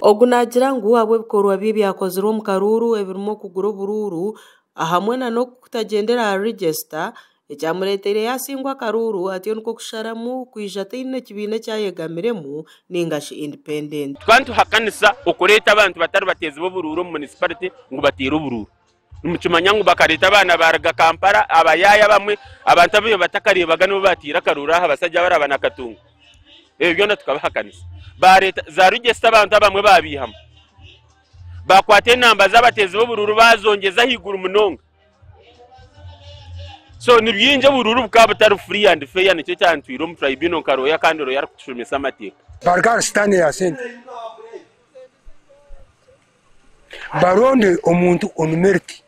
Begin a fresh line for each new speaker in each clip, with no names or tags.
Ogu nagira ngu habwe bikorwa bibi byakozirwe omu Karuru ebirimu kugura obururu ahamwe n'okutagendera register ekyamureetere yasingwa Karuru atiyo nikwo kusharamu kwija taine ekibiina ekyayegamiremu ningashi independent.
Twantuhakanisa okureeta abantu batari bateezi b'obururu omu municipality ngu batiire obururu. Mukimanya ngu bakareeta abaana baraga Kampala abayaya bamwe abantu abayo batakareebaga nibo batiire Karuru aha abasajja baraba na Katungu. Ebyo byona tukabihakanisa. Bareta za register abantu abamwe babihamu bakwata enamba z'abateezi b'obururu bazongeza higuru munonga. So nibyinje bururu bukaba butari free and fair nicyo cyantwira omu tribunal Karoya kandi Royal kutushomesa amateeka.
Bargar stane ya sente baronde omuntu onumeriti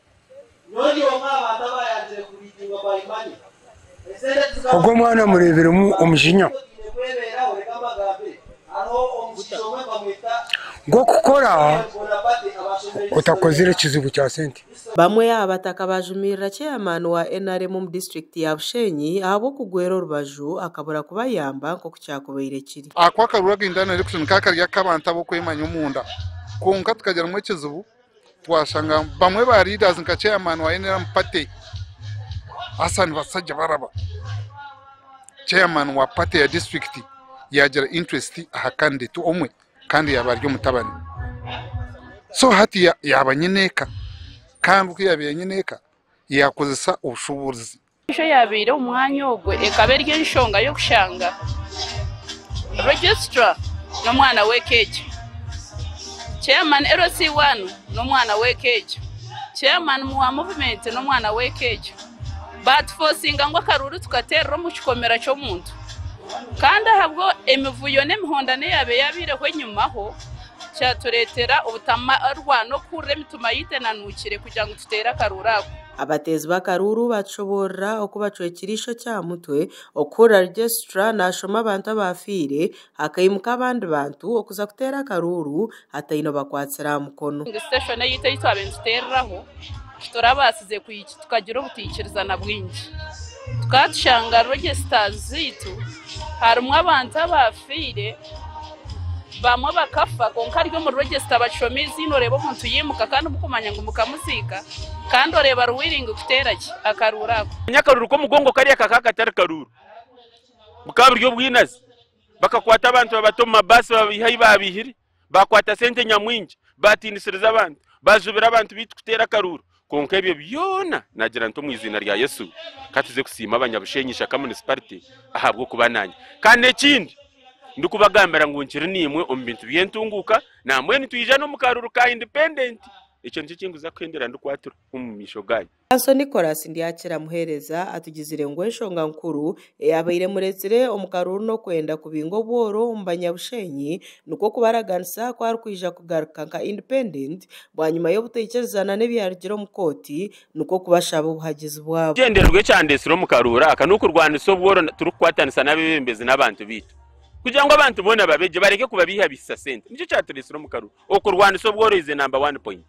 ogwo mwana mureberemu omushinya ngo kukora utakozire kizibu kya sente.
Bamwe abataka bajumirira chairman wa NRM mu district ya Bushenyi abo kugwera orubaju akabura kubayamba nko kucyakubaire kiri
akwa Karuru gendana election kakari yakabanta bo kwemanya umunda konka tukagera mu kizibu twashanga bamwe ba leaders nka chairman wa NRM party Hassan basajja baraba chairman wa party ya district yagira interest ahakande tu omwe kandi yabaryo mutabani so hati yabanyineka kandi ukiyabenyeneka yakozesa ubushobozi
isho yabire umwanya ogwe ekaberye nshonga yo kushanga registrar no mwana wekeje chairman LC1 no mwana wekeje chairman mu movement no mwana wekeje but forcinga ngo Karuru tukaterera mu kikomera cyo muntu kandi habwo emivuyo n'emihondane yabe yabireho nyumaho cyaturetera ubutama arwano kure mituma yitenanukire kugira ngo tutera Karuru ako.
Abatezi ba Karuru bashobora okubacwekirisho cya mutwe okura registra nashoma abantu abafire akayimuka abandi bantu okuza kutera Karuru atayino bakwatsira mukono.
Station yite yitwa bentutereraho turabasize kuyiki tukagira ubutikirizana bwinshi tukatshanga registers zitu harimo abantu abafire bamwe bakafa konka ryo mu register bashomizi norebo muntu yimuka kandi mukumanya ngo mukamusika kandi oreba ruwiringa kuteraki Akarurako
Nyakaruru ko mugongo kari akakatari Karuru bukaburyo bwinazi bakakwata abantu babatoma basi babihayi babihiri bakwata sente nyamwinji batinisiriza abantu bazubira abantu bitu kutera Karuru konka ebyo byona nagira nto mu izina rya Yesu katize kusima abanyabushenyisha ka municipality ahabwo kubananya kandi ekindi ndukubagambira ngo nkiri nimwe ombintu byentunguka namwe nitwija no mu Karuru ka independent icyo nicyo kinguza kwendera ndukwatura umumisho ganyu.
Aso Nicholas ndiyakira muhereza atugizire ngo eshonga nkuru yabaire muretsire omu Karuru no kwenda kubingo bworo mbanyabushenyi nuko kubaraganisa kwari kwija kugaruka nka independent bwanyuma yo butekerezana n'ebyarugiro mu koti nuko kubashaba ubuhagizi bwabo
genderwe cyandesiro mu Karuru aka nuko rwaniso bworo turukwatanisa n'abebembezi n'abantu bitu kugira ngo abantu bona babeje bareke kubabiha bisa sente nicyo cyaturesiro mu Karuru okurwaniso bworo ize number 1 point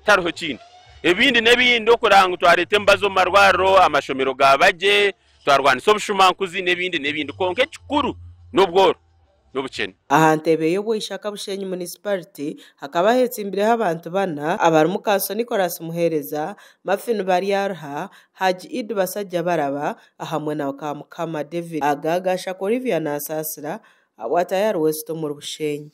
taruho kindi ebindi nebindi okuranga twarete mbazo marwaro amashomero gabaje twarwaniso bushumankuzi nebindi konke kikuru n'ubworo n'ubukene
ahantebe yo Ishaka Bushenyi municipality hakaba hetsimbire abantu bana abarimu Kaso Nicholas muhereza Mafin Bariyarha Haji Idi basajja baraba ahamwe na Kamukama David agagasha Olivia na Asasira awatayari West mu Bushenyi.